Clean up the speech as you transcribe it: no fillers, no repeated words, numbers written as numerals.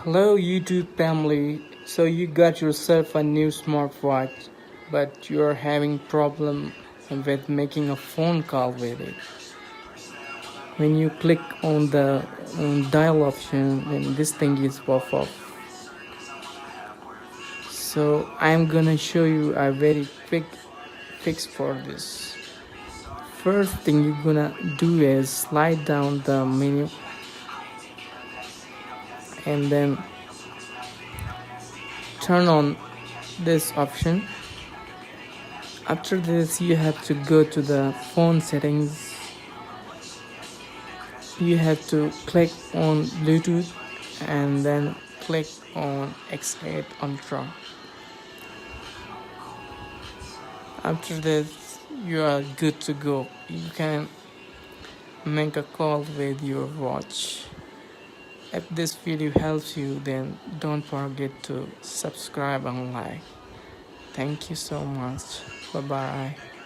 Hello YouTube family. So you got yourself a new smartwatch, but you're having problem with making a phone call with it. When you click on the dial option, then this thing is pop up. So I'm gonna show you a very quick fix for this. First thing you're gonna do is slide down the menu and then turn on this option. After this, you have to go to the phone settings. You have to click on Bluetooth and then click on X8 Ultra. After this, you are good to go. You can make a call with your watch. If this video helps you, then don't forget to subscribe and like. Thank you so much. Bye bye.